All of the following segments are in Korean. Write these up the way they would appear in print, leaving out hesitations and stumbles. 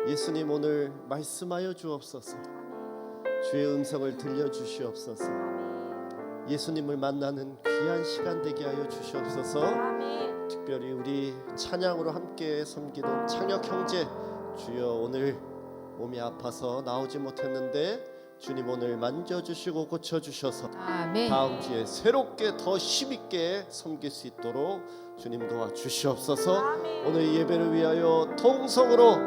예수님 오늘 말씀하여 주옵소서. 주의 음성을 들려주시옵소서. 예수님을 만나는 귀한 시간 되게 하여 주시옵소서. 특별히 우리 찬양으로 함께 섬기는 창혁 형제, 주여 오늘 몸이 아파서 나오지 못했는데 주님 오늘 만져주시고 고쳐주셔서 다음 주에 새롭게 더 힘있게 섬길 수 있도록 주님 도와주시옵소서. 오늘 예배를 위하여 통성으로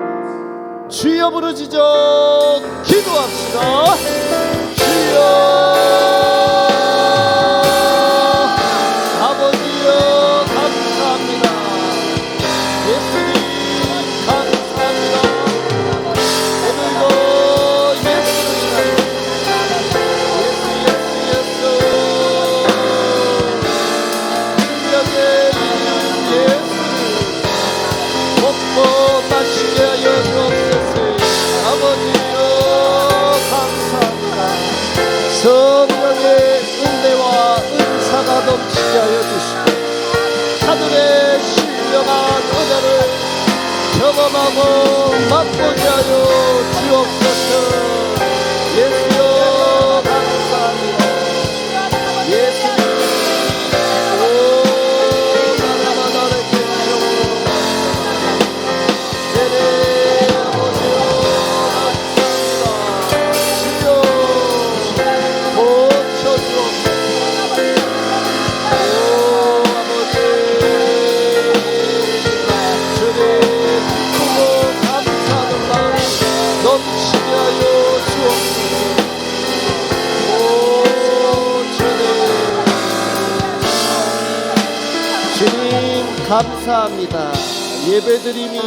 주여 부르짖어 기도합시다. 주여 아버지여 감사합니다. 예수님 감사합니다. 오늘도 마시게 하여 주옵소서. 아버지여 감사합니다. 성령의 은혜와 은사가 넘치게 하여 주시고 하늘의 신령한 은혜를 경험하고 맛보게 하여 주옵소서. 예수여 감사합니다. 예수님 감사합니다. 예배드림이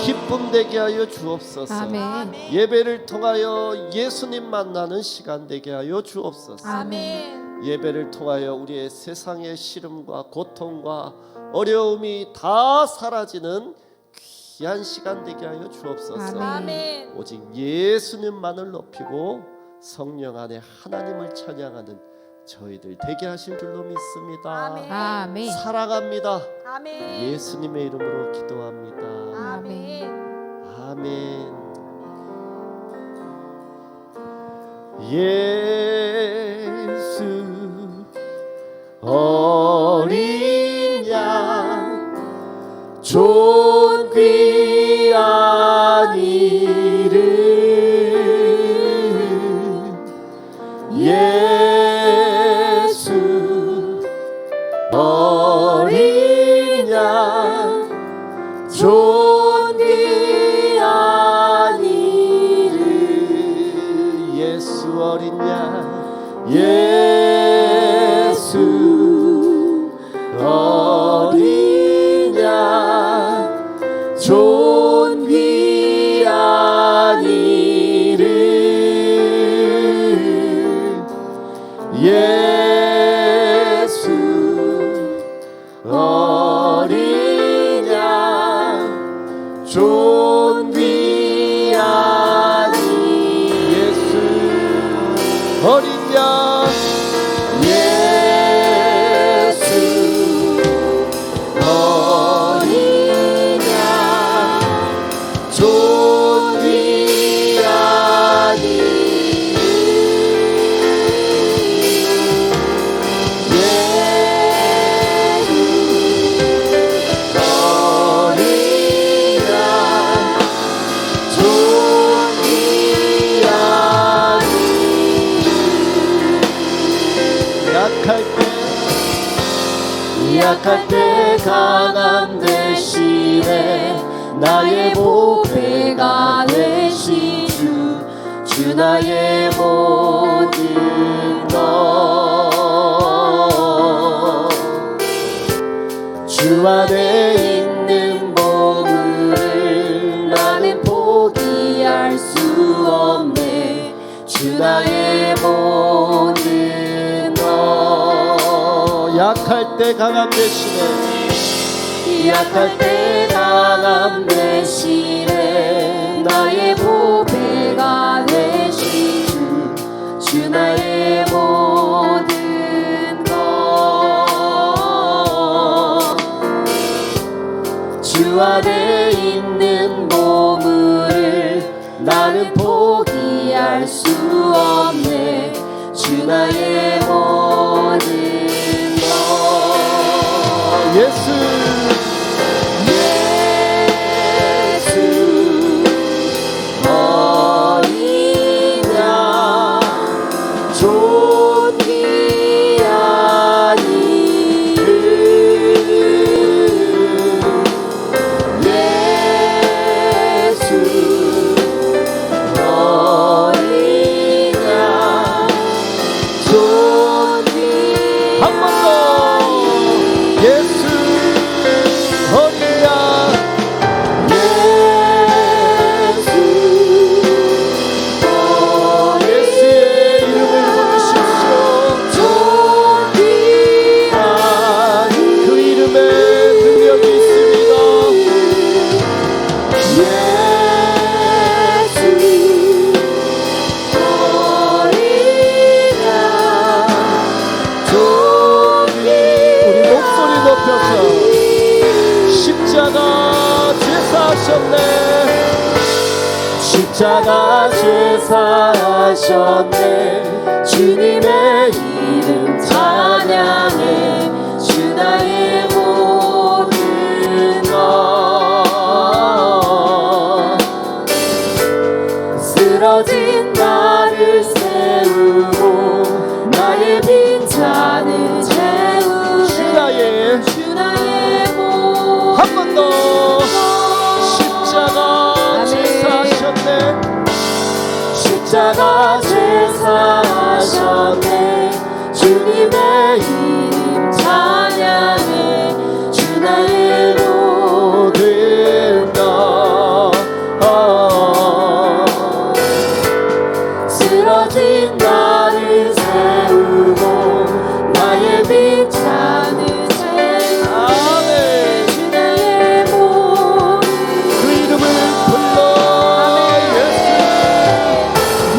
기쁨 되게 하여 주옵소서. 아멘. 예배를 통하여 예수님 만나는 시간 되게 하여 주옵소서. 아멘. 예배를 통하여 우리의 세상의 시름과 고통과 어려움이 다 사라지는 귀한 시간 되게 하여 주옵소서. 아멘. 오직 예수님만을 높이고 성령 안에 하나님을 찬양하는 저희들 되게 하실 줄로 믿습니다. 아멘. 사랑합니다. 아멘. 예수님의 이름으로 기도합니다. 아멘. 아멘. 예수 어린 양 존귀한 이름 어린 양 존귀한 이름 예수 어린 양 예수 어린 양 존귀한 이름 예수 어린 양 존귀한 예수 어린 양 예수 어린 양 존귀한 약할 때 강함 대신에 나의 보배가 되신 주 나의 모든 것 주 안에 있는 보물을 나는 포기할 수 없네. 주 나의 모든 것 약할 때 강함 대신에 약할 때 강함 대신에 나의 보배가 되신 주 나의 모든 것 주 안에 있는 보물을 나는 포기할 수 없네. 주 나의 모든 것. 예수 어린 양 좋은 귀한 이름 예수 어린 양 좋은 귀한 한 번 더 예수 어린 양 예수의 이름을 부르십시오. 그 이름에 능력이 있습니다. 우리 목소리 높여서 십자가 제사하셨네. 십자가 제사하셨네. 주님의 이름 찬양해. 주 나의 모든 것. 쓰러진 나를 세우고 나의 빈잔을 채우네. 주 나의 모든 한 번 더 십자가 제사하셨네. 십자가 제사하셨네. 주님의 이름 찬양해. 주 나의 모든 것. 쓰러진 나를 세우고 나의 빈잔을 채우네. 주 나의 모든 그 이름을 불러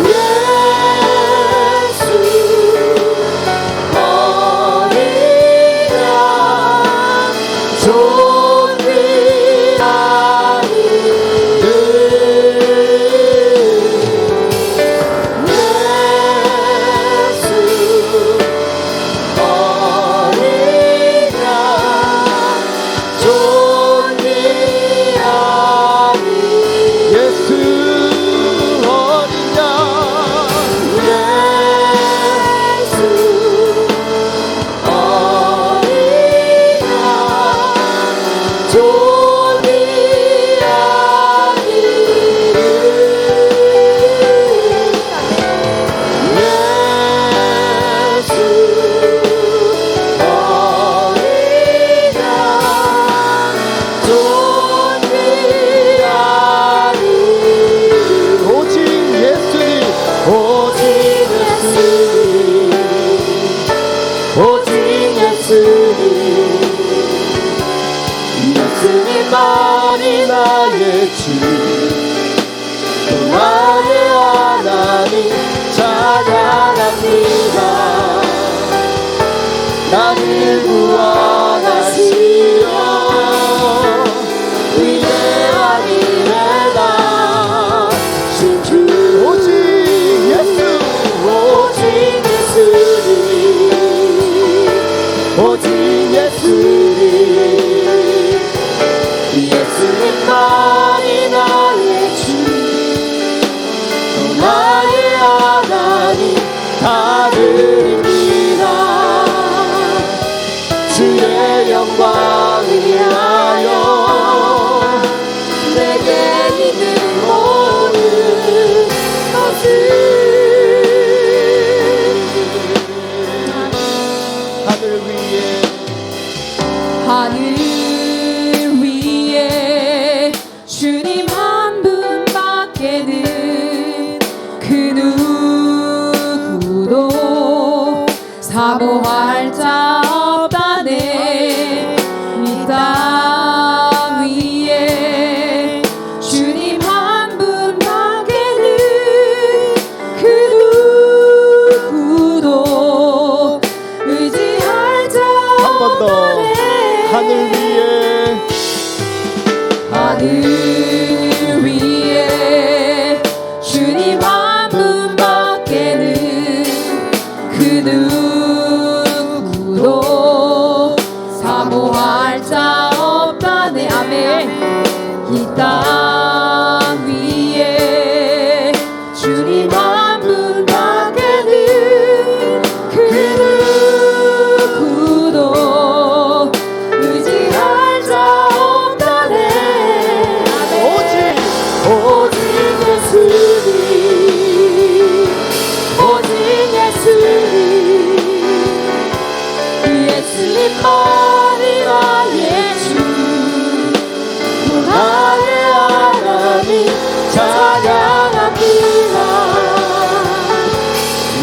예수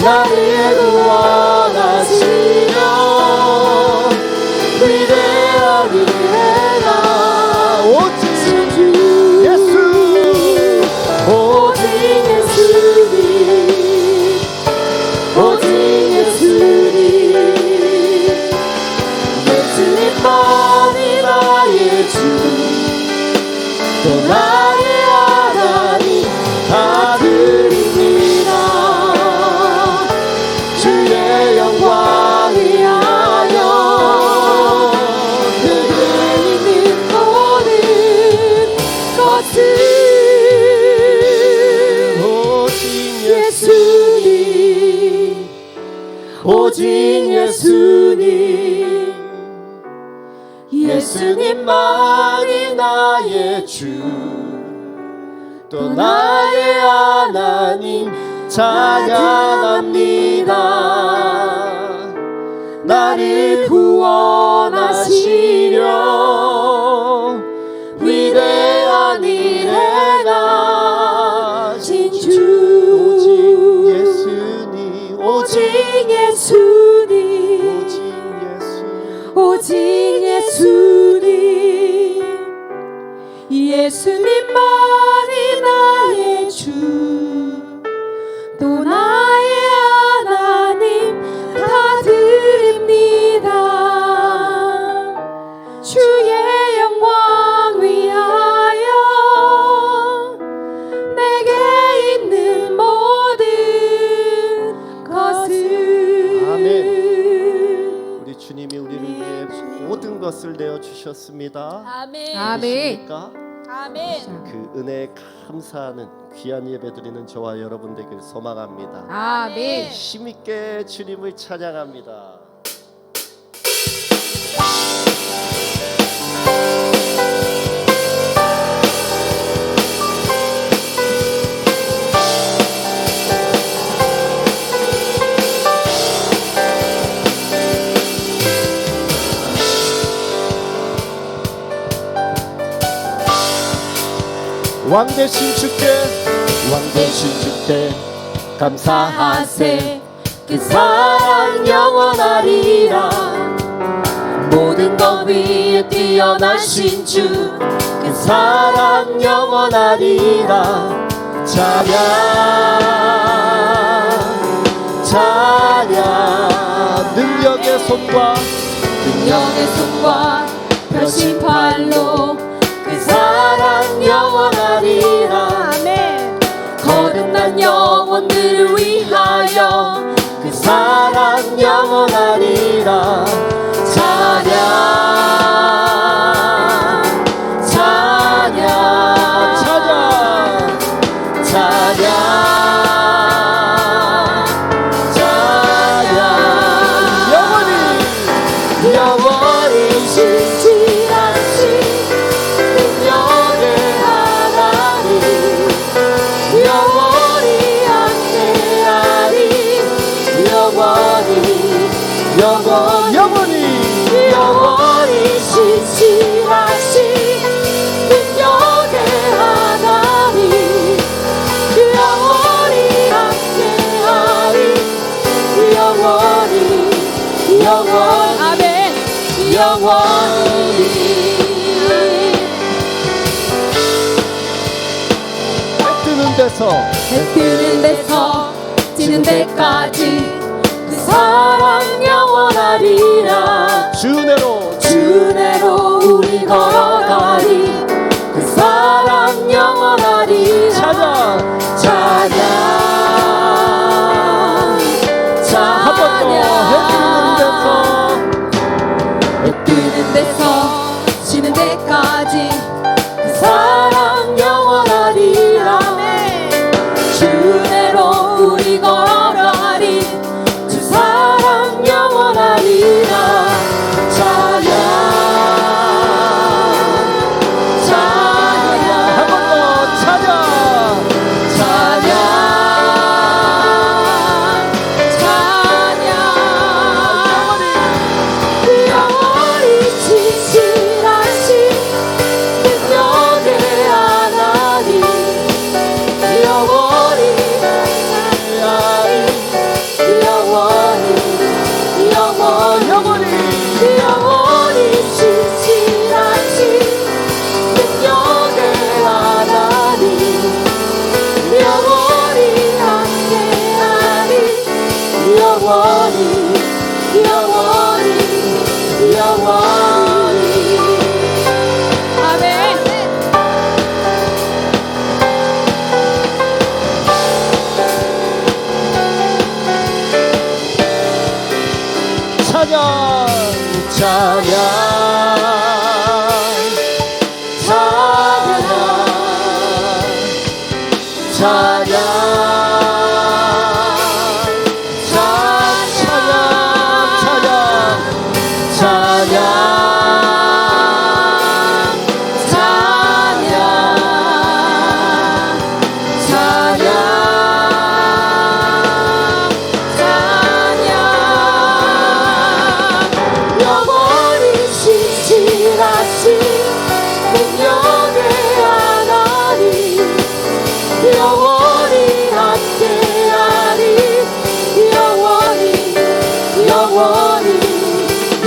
나를 구원하시려 위대한 일해라 오직 예수 오직 예수님 오직 예수님 예수님만이 나의 주 또 나의 하나님 다 드립니다 주의 영광 위하여 그를 있는 모든 것을 오직 예수님 오직 예수님 예수님만이 나의 주 또 나의 하나님 찬양합니다 나를 구원하시려 위대한 일 행하신 주 오직 예수님 오직 예수님 오직 예수님 예수님만이 나의 주 또 나의 하나님 다 드립니다 주의 영광 위하여 내게 있는 모든 것을 아멘. 우리 주님이 우리를 위해 모든 것을 내어 주셨습니다. 아멘. 믿으십니까? 아멘. 그 은혜에 감사하는 귀한 예배 드리는 저와 여러분 되길 소망합니다. 아멘. 힘있게 주님을 찬양합니다. 왕되신 주께 감사하세 그 사랑 영원하리라 모든 것 위에 뛰어나신 주 그 사랑 영원하리라 찬양 능력의 손과 펴신 팔로 그 사랑 영원하리라 거듭난 영혼들을 위하여 그 사랑 영원하리라 영원히 신실하신 능력의 하나님 영원히 함께하리 영원히 신실하신 능력의 하나님 영원히 함께하리 아멘 영원히 해 뜨는 데서 지는 데까지 그 사랑 영원하리라 주내로 우리 걸어가리 그 사랑 영원하리라 찬양 한 번 더 해 뜨는 데서 지는 데까지 그 사랑 영원하리라 주내로 우리 걸어가리 주 사랑 영원하리라 찬양 영원히 아멘. 찬양 찬양 찬양 찬양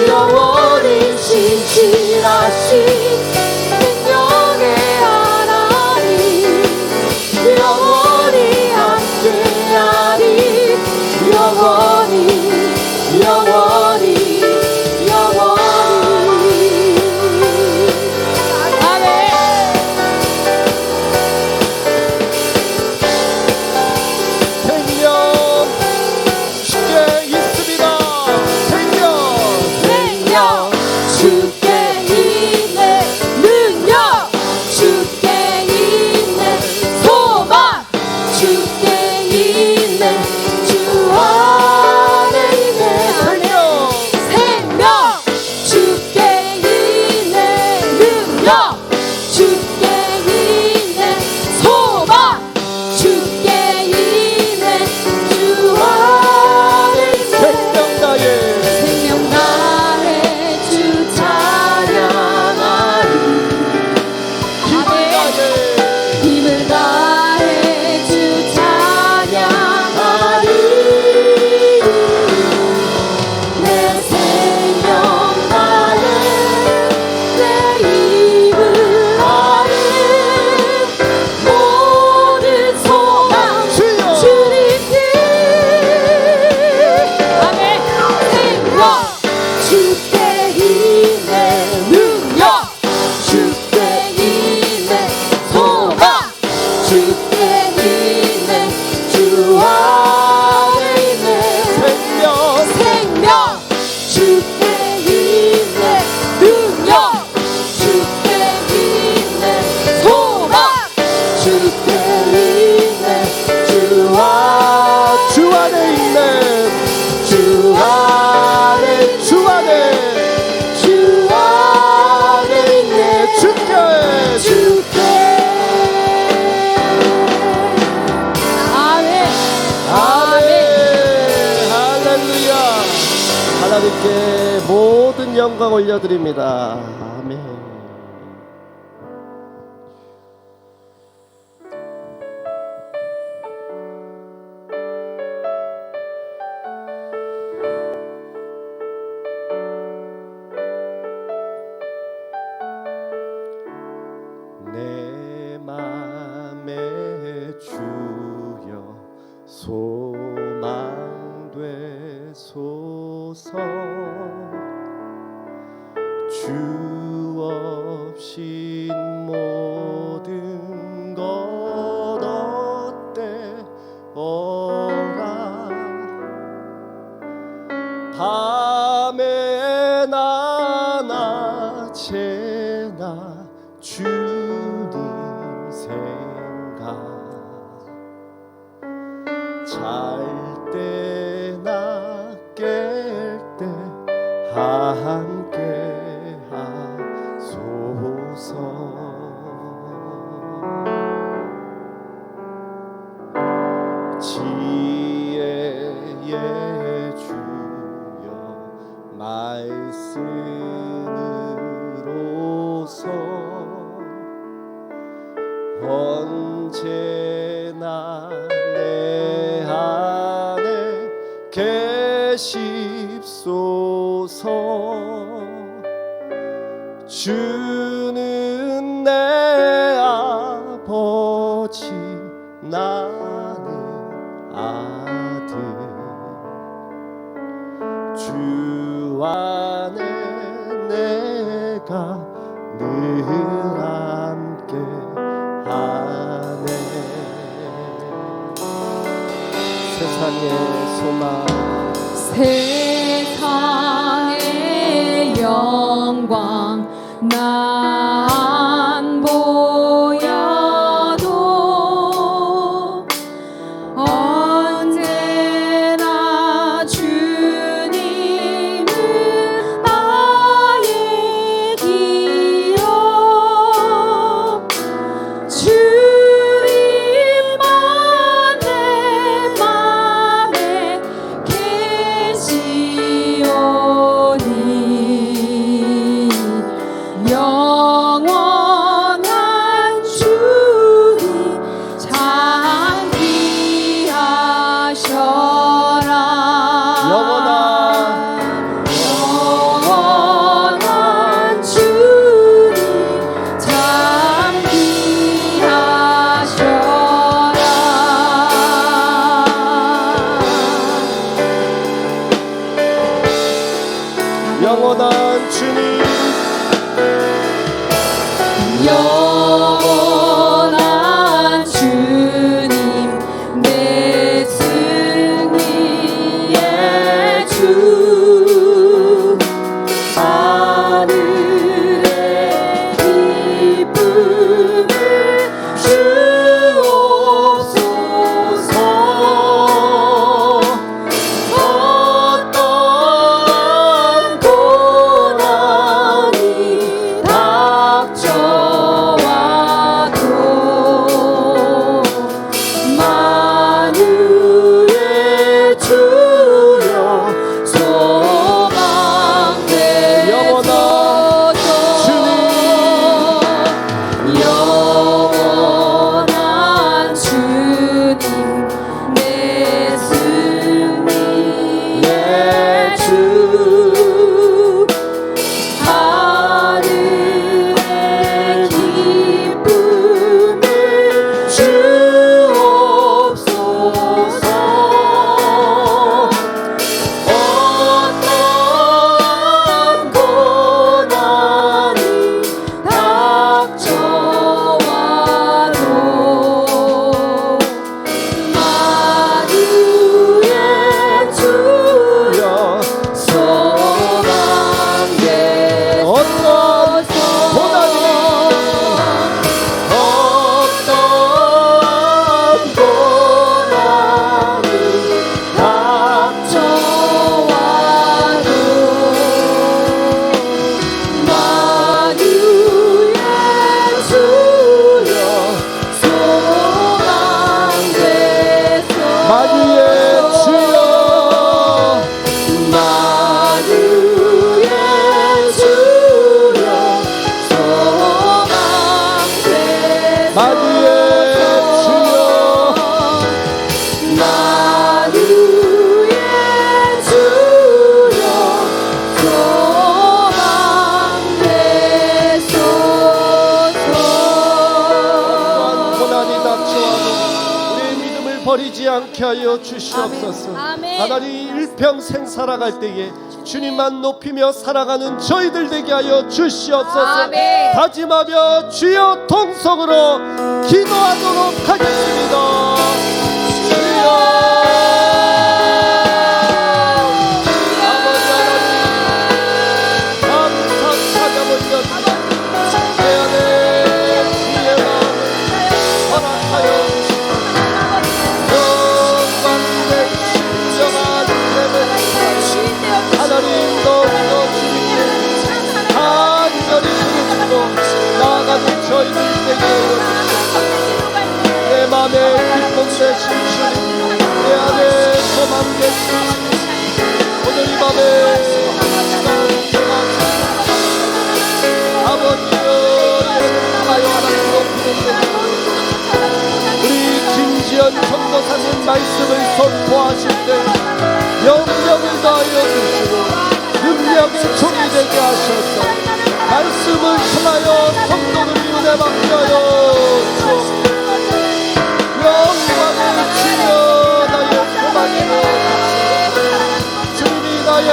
영원히 신실하신 능력의 하나님 영원히 함께하리 영원히 영원히 영원히 아멘. 생명 쉽게 있습니다. 생명 주께 있네 능력 주께 있네 소망 주께 있네 주 안에 있네 생명 주께 있네 능력 주께 있네 소망 주께 있네 주 안에 있네 생명 나의 생명 나의 주 찬양하리 힘을 다해 주 찬양하리 내 생명 다해 내 입을 다해 모든 소망 주님께 아멘 생명 주께 있네 능력 주께 있네 소망 주께 있네 주 안에 있네 생명 주께 있네 능력 주께 있네 소망 주께 있네 주 안에 있네 주 안에 주 안에 주 안에 있네 주께 주께 아멘 아멘 할렐루야 하나님께 모든 영광 올려드립니다. 아멘. 내 맘에 주여 소망 되소서 주 없인 모든 것 어때어라 밤에나 낮에나 주님 생각 잘 때나 깰 때 함께 하소서 지혜의 주여 말씀으로서 언제나 내 안에 계십소서 주는 내 아버지 나는 아들 주 안에 내가 늘 함께 하네. 세상의 소망 세상의 영광 난 보여도 언제나 주님은 나의 기억. 주님만 내 맘에 계시오니 영원한 주님 참 귀하셔라. 영원한 주님 참 귀하셔라. 영원한 주님 영원한 주님 내 승리의 주 하늘의 기쁨을 주옵소서. 어떠한 고난이 닥쳐와도 만유의 주여 소망되소서. 영원한 주님 내 승리의 주 하늘의 기쁨을 주옵소서. 어떠한 고난이 닥쳐와도 만유의 주여 소망되소서. 어떠한 고난이 닥쳐와도 만유의 주여 소망되소서. 만유의 주여 만유의 주여 소망되소서. 만유의 주여 만유의 주여 소망되소서. 고난이 닥쳐와도 우리의 믿음을 버리지 않게 하여 주시옵소서. 아멘. 하나님 일평생 살아갈 때에 주님만 높이며 살아가는 저희들 되게 하여 주시옵소서. 아멘. 다짐하며 주여 통성으로 기도하도록 하겠습니다. 주여 아버지 하나님 감사 찾아올렸습니다. 내 안에 주의 마음을 허락하여 영광의 진정한 예배를 하나님 너무도 주님께 간절히 부르짖고 나아가는 저희들 되게 내 맘에 기쁨 되신 주님 내 안에 소망 되신 오늘 이 밤에 아버지여 예수하여 하나님 높이는 우리 김지연 전도사님 말씀을 선포하실 때 영령을 다하여 주시고 능력의 종이 되게 하셔서 말씀을 통하여 성도들이 은혜 받게 하여 주옵소서. 영광을 주여 나의 소망이여 주님이 나의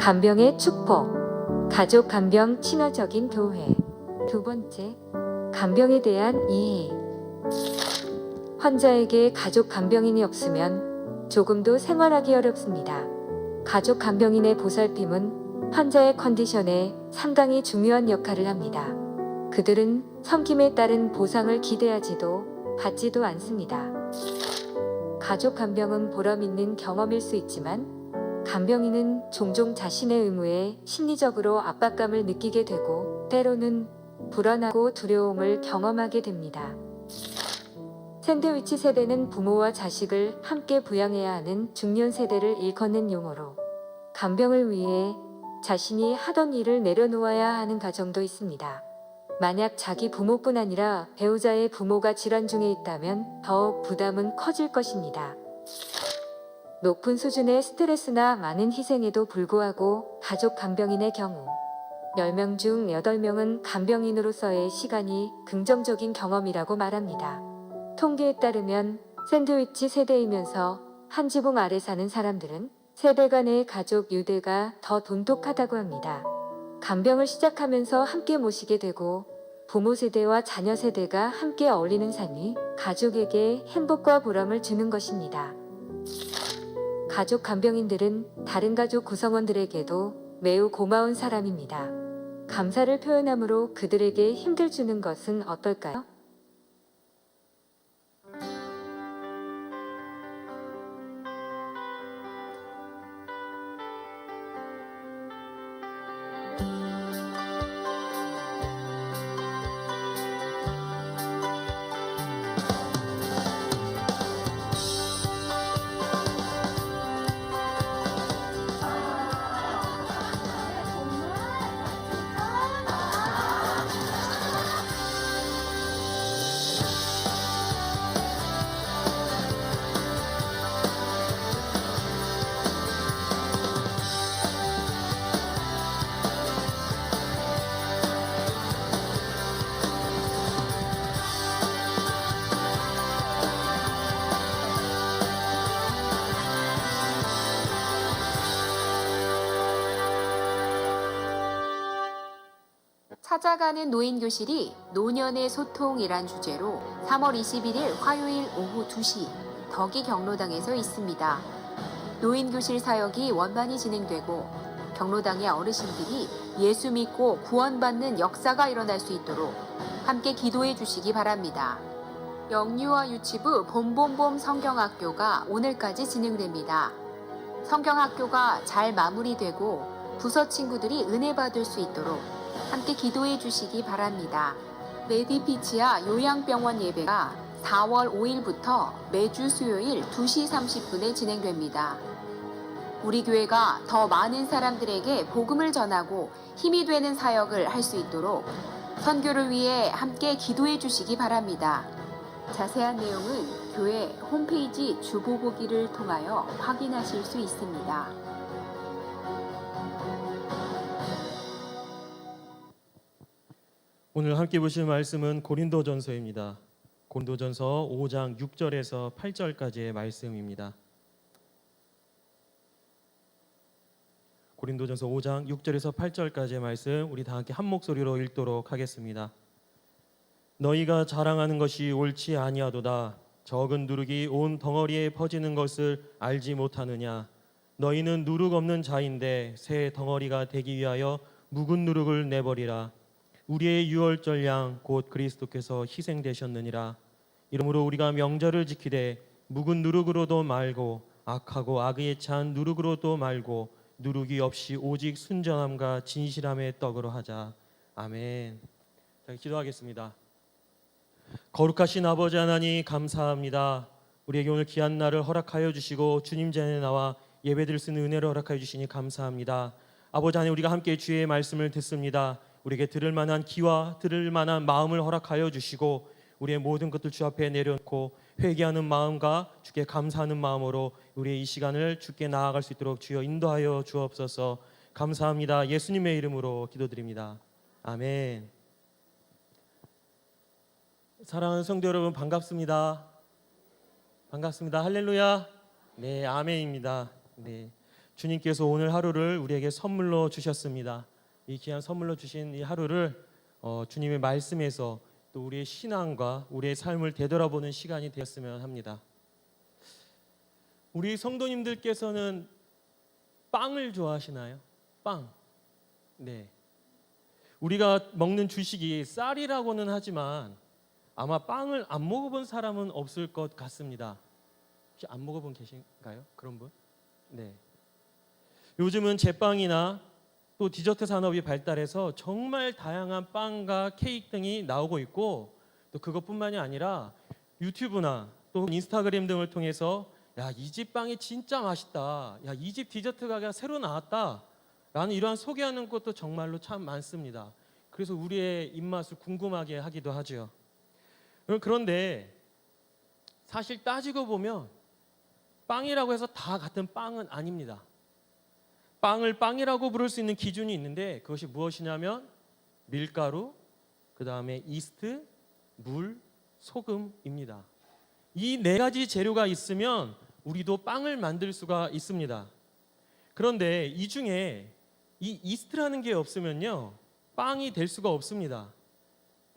간병의 축복, 가족 간병 친화적인 교회. 두 번째, 간병에 대한 이해. 환자에게 가족 간병인이 없으면 조금도 생활하기 어렵습니다. 가족 간병인의 보살핌은 환자의 컨디션에 상당히 중요한 역할을 합니다. 그들은 섬김에 따른 보상을 기대하지도 받지도 않습니다. 가족 간병은 보람 있는 경험일 수 있지만 간병인은 종종 자신의 의무에 심리적으로 압박감을 느끼게 되고 때로는 불안하고 두려움을 경험하게 됩니다. 샌드위치 세대는 부모와 자식을 함께 부양해야 하는 중년 세대를 일컫는 용어로 간병을 위해 자신이 하던 일을 내려놓아야 하는 가정도 있습니다. 만약 자기 부모뿐 아니라 배우자의 부모가 질환 중에 있다면 더욱 부담은 커질 것입니다. 높은 수준의 스트레스나 많은 희생에도 불구하고 가족 간병인의 경우 10명 중 8명은 간병인으로서의 시간이 긍정적인 경험이라고 말합니다. 통계에 따르면 샌드위치 세대이면서 한 지붕 아래 사는 사람들은 세대 간의 가족 유대가 더 돈독하다고 합니다. 간병을 시작하면서 함께 모시게 되고 부모 세대와 자녀 세대가 함께 어울리는 삶이 가족에게 행복과 보람을 주는 것입니다. 가족 간병인들은 다른 가족 구성원들에게도 매우 고마운 사람입니다. 감사를 표현함으로 그들에게 힘을 주는 것은 어떨까요? 찾아가는 노인교실이 노년의 소통이란 주제로 3월 21일 화요일 오후 2시 덕이 경로당에서 있습니다. 노인교실 사역이 원만히 진행되고 경로당의 어르신들이 예수 믿고 구원받는 역사가 일어날 수 있도록 함께 기도해 주시기 바랍니다. 영유아 유치부 봄봄봄 성경학교가 오늘까지 진행됩니다. 성경학교가 잘 마무리되고 부서 친구들이 은혜 받을 수 있도록 함께 기도해 주시기 바랍니다. 레디피치아 요양병원 예배가 4월 5일부터 매주 수요일 2시 30분에 진행됩니다. 우리 교회가 더 많은 사람들에게 복음을 전하고 힘이 되는 사역을 할 수 있도록 선교를 위해 함께 기도해 주시기 바랍니다. 자세한 내용은 교회 홈페이지 주보보기를 통하여 확인하실 수 있습니다. 오늘 함께 보실 말씀은 고린도전서입니다. 고린도전서 5장 6절에서 8절까지의 말씀입니다. 고린도전서 5장 6절에서 8절까지의 말씀 우리 다 함께 한 목소리로 읽도록 하겠습니다. 너희가 자랑하는 것이 옳지 아니하도다. 적은 누룩이 온 덩어리에 퍼지는 것을 알지 못하느냐. 너희는 누룩 없는 자인데 새 덩어리가 되기 위하여 묵은 누룩을 내버리라. 우리의 유월절 양 곧 그리스도께서 희생되셨느니라. 이러므로 우리가 명절을 지키되 묵은 누룩으로도 말고 악하고 악에 찬 누룩으로도 말고 누룩이 없이 오직 순전함과 진실함의 떡으로 하자. 아멘. 자, 기도하겠습니다. 거룩하신 아버지 하나님 감사합니다. 우리에게 오늘 귀한 날을 허락하여 주시고 주님 전에 나와 예배드릴 수 있는 은혜를 허락하여 주시니 감사합니다. 아버지 하나님, 우리가 함께 주의 말씀을 듣습니다. 우리에게 들을 만한 귀와 들을 만한 마음을 허락하여 주시고 우리의 모든 것들 주 앞에 내려놓고 회개하는 마음과 주께 감사하는 마음으로 우리의 이 시간을 주께 나아갈 수 있도록 주여 인도하여 주옵소서. 감사합니다. 예수님의 이름으로 기도드립니다. 아멘. 사랑하는 성도 여러분, 반갑습니다. 반갑습니다. 할렐루야. 네, 아멘입니다. 네, 주님께서 오늘 하루를 우리에게 선물로 주셨습니다. 이 귀한 선물로 주신 이 하루를 주님의 말씀에서 또 우리의 신앙과 우리의 삶을 되돌아보는 시간이 되었으면 합니다. 우리 성도님들께서는 빵을 좋아하시나요? 빵. 네. 우리가 먹는 주식이 쌀이라고는 하지만 아마 빵을 안 먹어본 사람은 없을 것 같습니다. 혹시 안 먹어본 계신가요? 그런 분? 네. 요즘은 제빵이나 또 디저트 산업이 발달해서 정말 다양한 빵과 케이크 등이 나오고 있고, 또 그것뿐만이 아니라 유튜브나 또 인스타그램 등을 통해서 야, 이 집 빵이 진짜 맛있다, 야, 이 집 디저트 가게가 새로 나왔다 라는 이러한 소개하는 것도 정말로 참 많습니다. 그래서 우리의 입맛을 궁금하게 하기도 하죠. 그런데 사실 따지고 보면 빵이라고 해서 다 같은 빵은 아닙니다. 빵을 빵이라고 부를 수 있는 기준이 있는데 그것이 무엇이냐면 밀가루, 그 다음에 이스트, 물, 소금입니다. 이 네 가지 재료가 있으면 우리도 빵을 만들 수가 있습니다. 그런데 이 중에 이 이스트라는 게 없으면요, 빵이 될 수가 없습니다.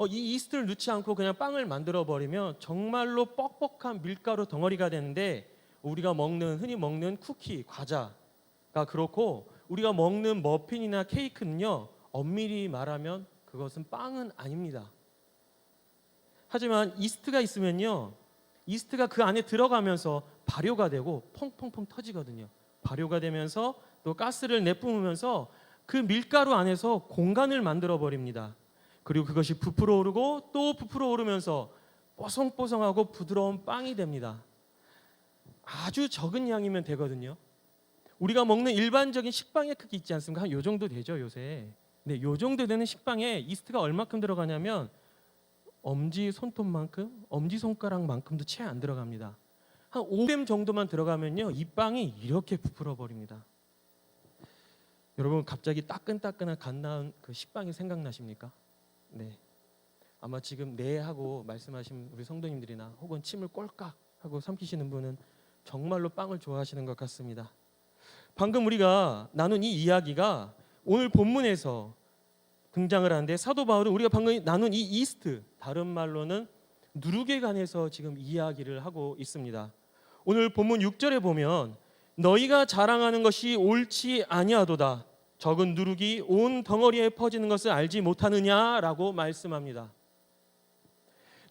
이 이스트를 넣지 않고 그냥 빵을 만들어 버리면 정말로 뻑뻑한 밀가루 덩어리가 되는데, 우리가 흔히 먹는 쿠키, 과자가 그렇고 우리가 먹는 머핀이나 케이크는요, 엄밀히 말하면 그것은 빵은 아닙니다. 하지만 이스트가 있으면요, 이스트가 그 안에 들어가면서 발효가 되고 펑펑펑 터지거든요. 발효가 되면서 또 가스를 내뿜으면서 그 밀가루 안에서 공간을 만들어 버립니다. 그리고 그것이 부풀어 오르고 또 부풀어 오르면서 뽀송뽀송하고 부드러운 빵이 됩니다. 아주 적은 양이면 되거든요. 우리가 먹는 일반적인 식빵의 크기 있지 않습니까? 한 요 정도 되죠, 요새. 네, 요 정도 되는 식빵에 이스트가 얼마큼 들어가냐면 엄지 손톱만큼, 엄지 손가락만큼도 채 안 들어갑니다. 한 5g 정도만 들어가면요, 이 빵이 이렇게 부풀어 버립니다. 여러분, 갑자기 따끈따끈한 갓 나온 그 식빵이 생각나십니까? 네. 아마 지금 네 하고 말씀하신 우리 성도님들이나 혹은 침을 꼴깍 하고 삼키시는 분은 정말로 빵을 좋아하시는 것 같습니다. 방금 우리가 나눈 이 이야기가 오늘 본문에서 등장을 하는데, 사도 바울은 우리가 방금 나눈 이 이스트, 다른 말로는 누룩에 관해서 지금 이야기를 하고 있습니다. 오늘 본문 6절에 보면 너희가 자랑하는 것이 옳지 아니하도다, 적은 누룩이 온 덩어리에 퍼지는 것을 알지 못하느냐라고 말씀합니다.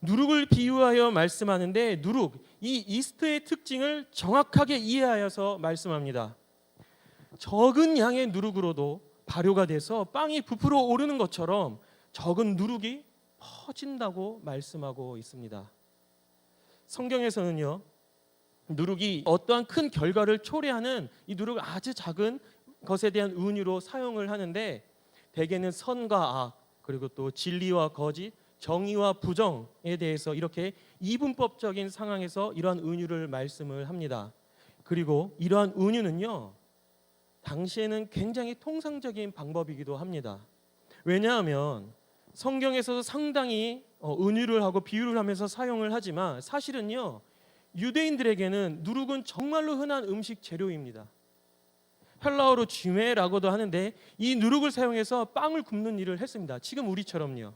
누룩을 비유하여 말씀하는데, 누룩, 이 이스트의 특징을 정확하게 이해하여서 말씀합니다. 적은 양의 누룩으로도 발효가 돼서 빵이 부풀어 오르는 것처럼 적은 누룩이 퍼진다고 말씀하고 있습니다. 성경에서는요, 누룩이 어떠한 큰 결과를 초래하는 이 누룩을 아주 작은 것에 대한 은유로 사용을 하는데, 대개는 선과 악, 그리고 또 진리와 거짓, 정의와 부정에 대해서 이렇게 이분법적인 상황에서 이러한 은유를 말씀을 합니다. 그리고 이러한 은유는요, 당시에는 굉장히 통상적인 방법이기도 합니다. 왜냐하면 성경에서도 상당히 은유를 하고 비유를 하면서 사용을 하지만, 사실은요, 유대인들에게는 누룩은 정말로 흔한 음식 재료입니다. 헬라어로 쥐메라고도 하는데, 이 누룩을 사용해서 빵을 굽는 일을 했습니다. 지금 우리처럼요.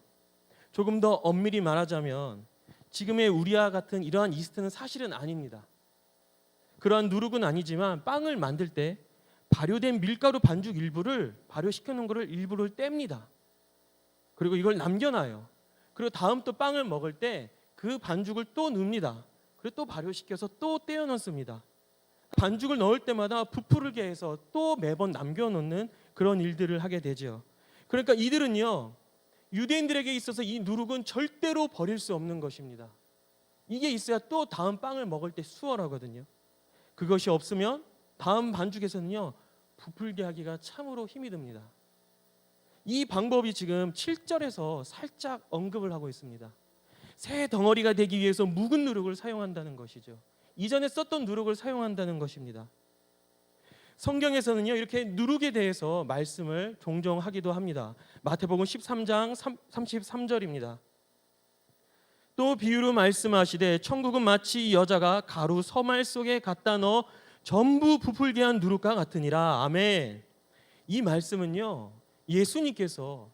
조금 더 엄밀히 말하자면 지금의 우리와 같은 이러한 이스트는 사실은 아닙니다. 그러한 누룩은 아니지만 빵을 만들 때 발효된 밀가루 반죽 일부를, 발효시켜 놓은 것을 일부를 뗍니다. 그리고 이걸 남겨놔요. 그리고 다음 또 빵을 먹을 때 그 반죽을 또 넣습니다. 그리고 또 발효시켜서 또 떼어 넣습니다. 반죽을 넣을 때마다 부풀게 해서 또 매번 남겨놓는 그런 일들을 하게 되죠. 그러니까 이들은요, 유대인들에게 있어서 이 누룩은 절대로 버릴 수 없는 것입니다. 이게 있어야 또 다음 빵을 먹을 때 수월하거든요. 그것이 없으면 다음 반죽에서는요, 부풀게 하기가 참으로 힘이 듭니다. 이 방법이 지금 7절에서 살짝 언급을 하고 있습니다. 새 덩어리가 되기 위해서 묵은 누룩을 사용한다는 것이죠. 이전에 썼던 누룩을 사용한다는 것입니다. 성경에서는요, 이렇게 누룩에 대해서 말씀을 종종 하기도 합니다. 마태복음 13장 33절입니다. 또 비유로 말씀하시되 천국은 마치 여자가 가루 서말 속에 갖다 넣어 전부 부풀게 한 누룩과 같으니라. 아멘. 이 말씀은요, 예수님께서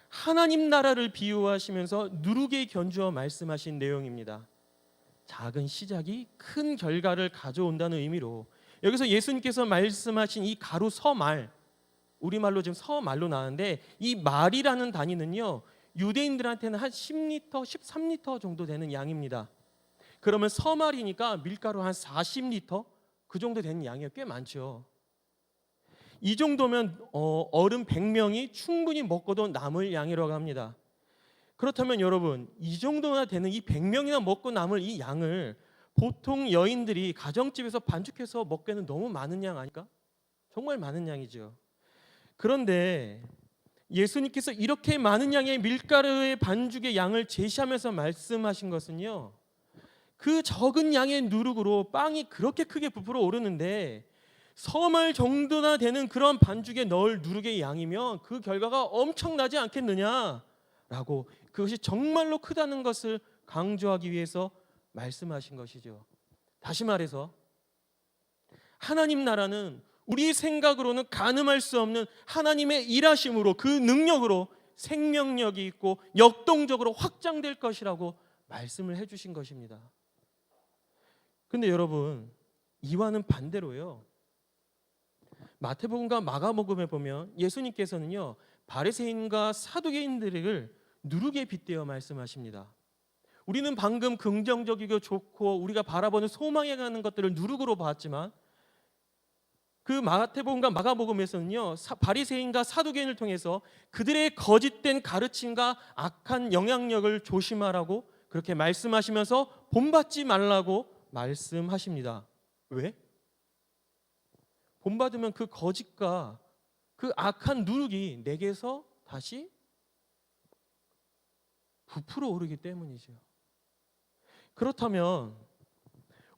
하나님 나라를 비유하시면서 누룩에 견주어 말씀하신 내용입니다. 작은 시작이 큰 결과를 가져온다는 의미로 여기서 예수님께서 말씀하신 이 가루 서말, 우리말로 지금 서말로 나왔는데, 이 말이라는 단위는요, 유대인들한테는 한 10리터, 13리터 정도 되는 양입니다. 그러면 서말이니까 밀가루 한 40리터 그 정도 되는 양이 꽤 많죠. 이 정도면 어른 100명이 충분히 먹고도 남을 양이라고 합니다. 그렇다면 여러분, 이 정도나 되는 이 100명이나 먹고 남을 이 양을 보통 여인들이 가정집에서 반죽해서 먹기에는 너무 많은 양 아닐까? 정말 많은 양이죠. 그런데 예수님께서 이렇게 많은 양의 밀가루의 반죽의 양을 제시하면서 말씀하신 것은요, 그 적은 양의 누룩으로 빵이 그렇게 크게 부풀어 오르는데 서말 정도나 되는 그런 반죽에 넣을 누룩의 양이면 그 결과가 엄청나지 않겠느냐라고, 그것이 정말로 크다는 것을 강조하기 위해서 말씀하신 것이죠. 다시 말해서 하나님 나라는 우리 생각으로는 가늠할 수 없는 하나님의 일하심으로, 그 능력으로 생명력이 있고 역동적으로 확장될 것이라고 말씀을 해주신 것입니다. 근데 여러분, 이와는 반대로요, 마태복음과 마가복음에 보면 예수님께서는요, 바리새인과 사두개인들을 누룩에 빗대어 말씀하십니다. 우리는 방금 긍정적이고 좋고 우리가 바라보는 소망에 가는 것들을 누룩으로 봤지만, 그 마태복음과 마가복음에서는요, 바리새인과 사두개인을 통해서 그들의 거짓된 가르침과 악한 영향력을 조심하라고 그렇게 말씀하시면서 본받지 말라고 말씀하십니다. 왜? 본받으면 그 거짓과 그 악한 누룩이 내게서 다시 부풀어 오르기 때문이죠. 그렇다면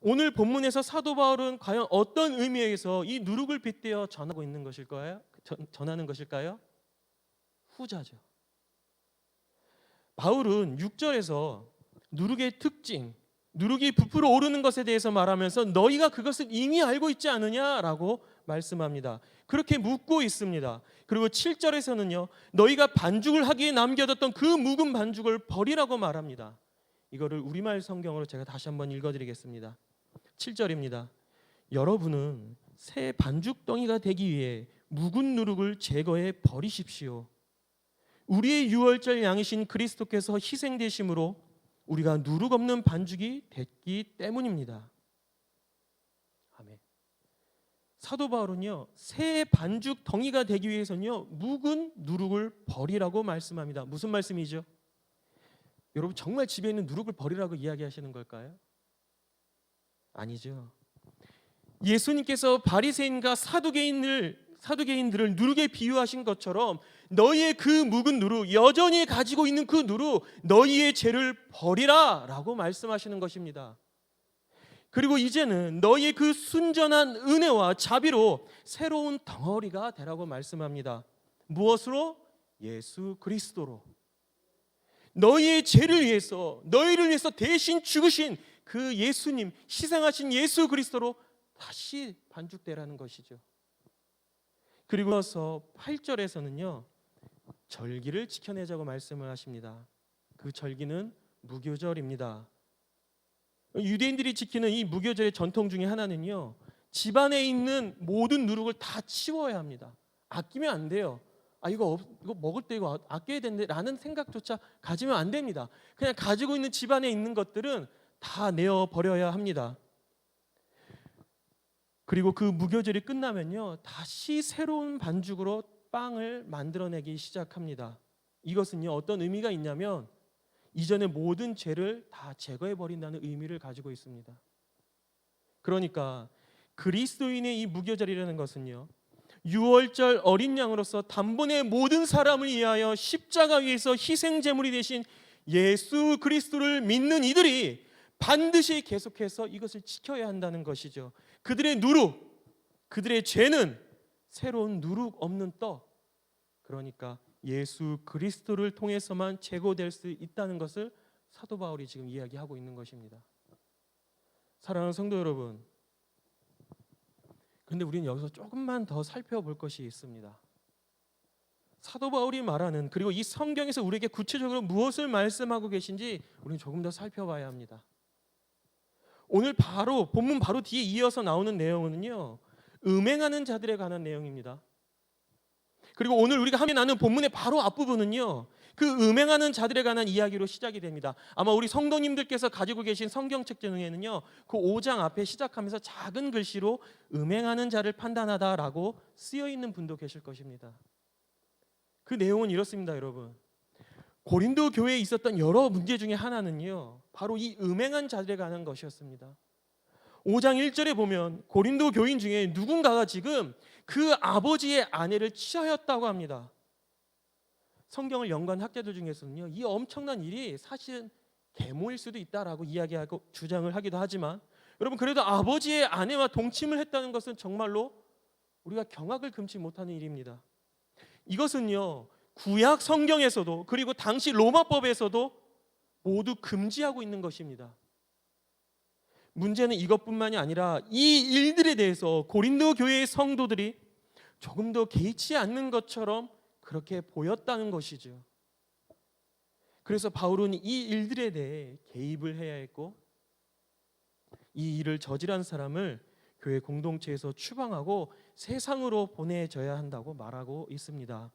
오늘 본문에서 사도 바울은 과연 어떤 의미에서 이 누룩을 빗대어 전하고 있는 것일까요? 전하는 것일까요? 후자죠. 바울은 6절에서 누룩의 특징, 누룩이 부풀어 오르는 것에 대해서 말하면서 너희가 그것을 이미 알고 있지 않느냐라고 말씀합니다. 그렇게 묻고 있습니다. 그리고 7절에서는요, 너희가 반죽을 하기에 남겨뒀던 그 묵은 반죽을 버리라고 말합니다. 이거를 우리말 성경으로 제가 다시 한번 읽어드리겠습니다. 7절입니다. 여러분은 새 반죽덩이가 되기 위해 묵은 누룩을 제거해 버리십시오. 우리의 유월절 양이신 그리스도께서 희생되심으로 우리가 누룩 없는 반죽이 됐기 때문입니다. 아멘. 사도 바울은요, 새 반죽 덩이가 되기 위해서는요, 묵은 누룩을 버리라고 말씀합니다. 무슨 말씀이죠? 여러분, 정말 집에 있는 누룩을 버리라고 이야기하시는 걸까요? 아니죠. 예수님께서 바리새인과 사두개인들을 누룩에 비유하신 것처럼 너희의 그 묵은 누룩, 여전히 가지고 있는 그 누룩, 너희의 죄를 버리라라고 말씀하시는 것입니다. 그리고 이제는 너희의 그 순전한 은혜와 자비로 새로운 덩어리가 되라고 말씀합니다. 무엇으로? 예수 그리스도로. 너희의 죄를 위해서, 너희를 위해서 대신 죽으신 그 예수님, 희생하신 예수 그리스도로 다시 반죽되라는 것이죠. 그리고 나서 8절에서는요, 절기를 지켜내자고 말씀을 하십니다. 그 절기는 무교절입니다. 유대인들이 지키는 이 무교절의 전통 중에 하나는요, 집안에 있는 모든 누룩을 다 치워야 합니다. 아끼면 안 돼요. 이거 먹을 때 이거 아껴야 되는데 라는 생각조차 가지면 안 됩니다. 그냥 가지고 있는 집안에 있는 것들은 다 내어 버려야 합니다. 그리고 그 무교절이 끝나면요, 다시 새로운 반죽으로 빵을 만들어내기 시작합니다. 이것은요, 어떤 의미가 있냐면 이전의 모든 죄를 다 제거해 버린다는 의미를 가지고 있습니다. 그러니까 그리스도인의 이 무교절이라는 것은요, 유월절 어린 양으로서 단번에 모든 사람을 위하여 십자가 위에서 희생 제물이 되신 예수 그리스도를 믿는 이들이 반드시 계속해서 이것을 지켜야 한다는 것이죠. 그들의 누룩, 그들의 죄는 새로운 누룩 없는 떡, 그러니까 예수 그리스도를 통해서만 제거될 수 있다는 것을 사도 바울이 지금 이야기하고 있는 것입니다. 사랑하는 성도 여러분, 근데 우리는 여기서 조금만 더 살펴볼 것이 있습니다. 사도 바울이 말하는, 그리고 이 성경에서 우리에게 구체적으로 무엇을 말씀하고 계신지 우리는 조금 더 살펴봐야 합니다. 오늘 바로 본문 바로 뒤에 이어서 나오는 내용은요, 음행하는 자들에 관한 내용입니다. 그리고 오늘 우리가 함께 나눈 본문의 바로 앞부분은요, 그 음행하는 자들에 관한 이야기로 시작이 됩니다. 아마 우리 성도님들께서 가지고 계신 성경책 중에는요, 그 5장 앞에 시작하면서 작은 글씨로 음행하는 자를 판단하다라고 쓰여 있는 분도 계실 것입니다. 그 내용은 이렇습니다, 여러분. 고린도 교회에 있었던 여러 문제 중에 하나는요, 바로 이 음행한 자들에 관한 것이었습니다. 5장 1절에 보면 고린도 교인 중에 누군가가 지금 그 아버지의 아내를 취하였다고 합니다. 성경을 연구한 학자들 중에서는요, 이 엄청난 일이 사실은 계모일 수도 있다라고 이야기하고 주장을 하기도 하지만, 여러분, 그래도 아버지의 아내와 동침을 했다는 것은 정말로 우리가 경악을 금치 못하는 일입니다. 이것은요, 구약 성경에서도 그리고 당시 로마법에서도 모두 금지하고 있는 것입니다. 문제는 이것뿐만이 아니라 이 일들에 대해서 고린도 교회의 성도들이 조금 더 개의치 않는 것처럼 그렇게 보였다는 것이죠. 그래서 바울은 이 일들에 대해 개입을 해야 했고, 이 일을 저지른 사람을 교회 공동체에서 추방하고 세상으로 보내줘야 한다고 말하고 있습니다.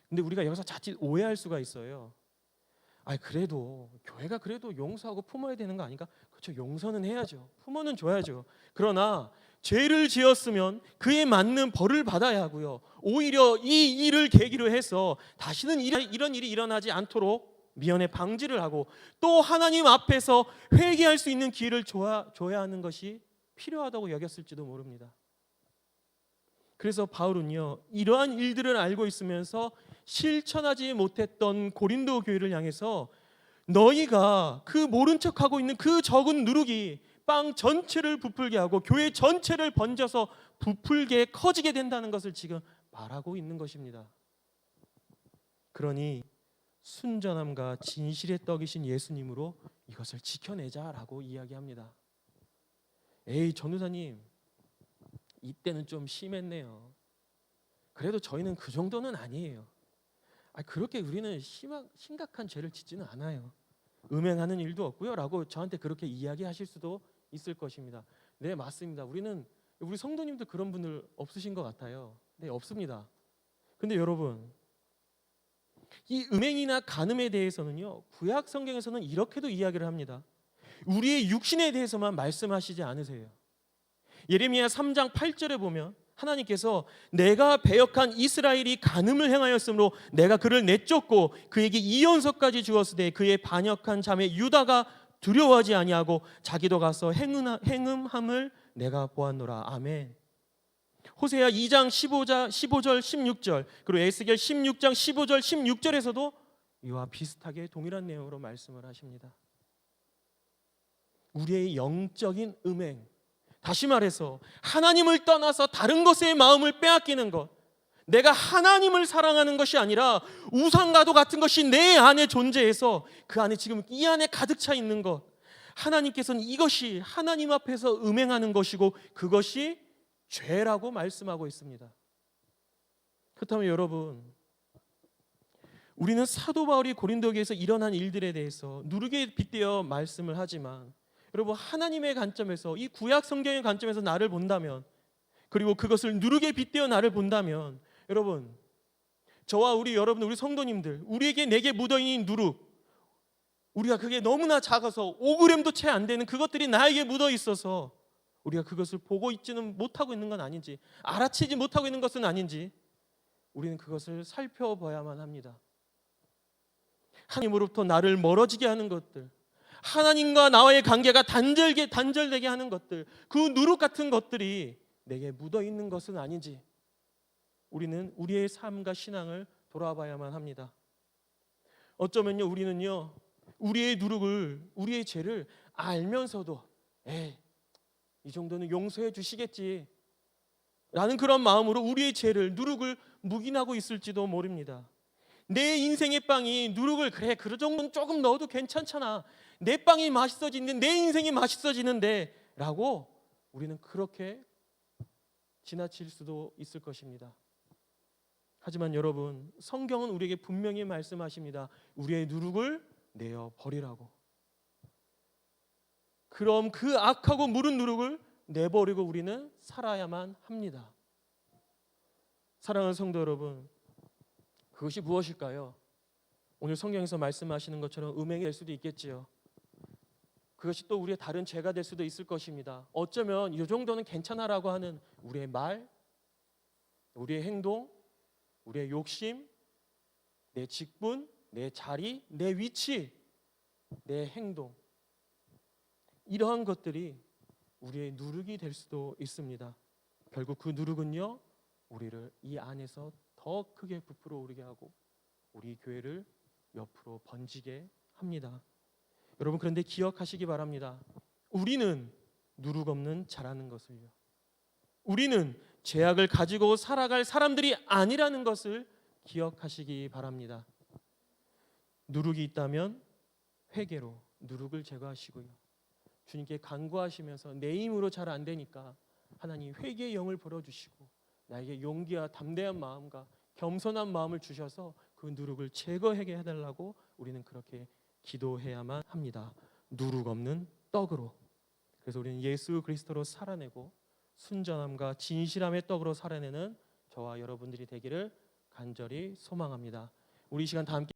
근데 우리가 여기서 자칫 오해할 수가 있어요. 그래도 교회가 그래도 용서하고 품어야 되는 거 아닌가? 그렇죠, 용서는 해야죠, 품어는 줘야죠. 그러나 죄를 지었으면 그에 맞는 벌을 받아야 하고요, 오히려 이 일을 계기로 해서 다시는 이런 일이 일어나지 않도록 미연에 방지를 하고, 또 하나님 앞에서 회개할 수 있는 기회를 줘야 하는 것이 필요하다고 여겼을지도 모릅니다. 그래서 바울은요, 이러한 일들을 알고 있으면서 실천하지 못했던 고린도 교회를 향해서 너희가 그 모른 척하고 있는 그 적은 누룩이 빵 전체를 부풀게 하고 교회 전체를 번져서 부풀게 커지게 된다는 것을 지금 말하고 있는 것입니다. 그러니 순전함과 진실의 떡이신 예수님으로 이것을 지켜내자라고 이야기합니다. 에이, 전도사님, 이때는 좀 심했네요. 그래도 저희는 그 정도는 아니에요. 그렇게 우리는 심각한 죄를 짓지는 않아요. 음행하는 일도 없고요 라고 저한테 그렇게 이야기하실 수도 있을 것입니다. 네, 맞습니다. 우리 성도님들 그런 분들 없으신 것 같아요. 네, 없습니다. 근데 여러분, 이 음행이나 간음에 대해서는요, 구약 성경에서는 이렇게도 이야기를 합니다. 우리의 육신에 대해서만 말씀하시지 않으세요. 예레미야 3장 8절에 보면 하나님께서 내가 배역한 이스라엘이 간음을 행하였으므로 내가 그를 내쫓고 그에게 이연서까지 주었으되 그의 반역한 자매 유다가 두려워하지 아니하고 자기도 가서 행음함을 내가 보았노라. 아멘. 호세아 2장 15절 16절 그리고 에스겔 16장 15절 16절에서도 이와 비슷하게 동일한 내용으로 말씀을 하십니다. 우리의 영적인 음행, 다시 말해서 하나님을 떠나서 다른 것에 마음을 빼앗기는 것, 내가 하나님을 사랑하는 것이 아니라 우상과도 같은 것이 내 안에 존재해서 그 안에 지금 이 안에 가득 차 있는 것, 하나님께서는 이것이 하나님 앞에서 음행하는 것이고 그것이 죄라고 말씀하고 있습니다. 그렇다면 여러분, 우리는 사도 바울이 고린도교에서 일어난 일들에 대해서 누르게 빗대어 말씀을 하지만, 여러분, 하나님의 관점에서, 이 구약 성경의 관점에서 나를 본다면, 그리고 그것을 누르게 빗대어 나를 본다면, 여러분, 저와 우리 성도님들, 우리에게 내게 묻어있는 누룩, 우리가 그게 너무나 작아서 5g도 채 안 되는 그것들이 나에게 묻어 있어서 우리가 그것을 보고 있지는 못하고 있는 건 아닌지, 알아채지 못하고 있는 것은 아닌지, 우리는 그것을 살펴봐야만 합니다. 하나님으로부터 나를 멀어지게 하는 것들, 하나님과 나와의 관계가 단절되게 하는 것들, 그 누룩 같은 것들이 내게 묻어 있는 것은 아닌지 우리는 우리의 삶과 신앙을 돌아봐야만 합니다. 어쩌면요, 우리는요, 우리의 누룩을, 우리의 죄를 알면서도 이 정도는 용서해 주시겠지 라는 그런 마음으로 우리의 죄를, 누룩을 묵인하고 있을지도 모릅니다. 내 인생의 빵이 누룩을, 그래 그 정도는 조금 넣어도 괜찮잖아, 내 빵이 맛있어지는데, 내 인생이 맛있어지는데 라고 우리는 그렇게 지나칠 수도 있을 것입니다. 하지만 여러분, 성경은 우리에게 분명히 말씀하십니다. 우리의 누룩을 내어 버리라고. 그럼 그 악하고 무른 누룩을 내버리고 우리는 살아야만 합니다. 사랑하는 성도 여러분, 그것이 무엇일까요? 오늘 성경에서 말씀하시는 것처럼 음행이 될 수도 있겠지요. 그것이 또 우리의 다른 죄가 될 수도 있을 것입니다. 어쩌면 이 정도는 괜찮아라고 하는 우리의 말, 우리의 행동, 우리의 욕심, 내 직분, 내 자리, 내 위치, 내 행동, 이러한 것들이 우리의 누룩이 될 수도 있습니다. 결국 그 누룩은요, 우리를 이 안에서 더 크게 부풀어 오르게 하고 우리 교회를 옆으로 번지게 합니다. 여러분, 그런데 기억하시기 바랍니다. 우리는 누룩 없는 자라는 것을요, 우리는 죄악을 가지고 살아갈 사람들이 아니라는 것을 기억하시기 바랍니다. 누룩이 있다면 회개로 누룩을 제거하시고요, 주님께 간구하시면서 내 힘으로 잘 안 되니까 하나님 회개의 영을 불어주시고 나에게 용기와 담대한 마음과 겸손한 마음을 주셔서 그 누룩을 제거하게 해달라고 우리는 그렇게 기도해야만 합니다. 누룩 없는 떡으로. 그래서 우리는 예수 그리스도로 살아내고 순전함과 진실함의 떡으로 살아내는 저와 여러분들이 되기를 간절히 소망합니다. 우리 이 시간 다 함께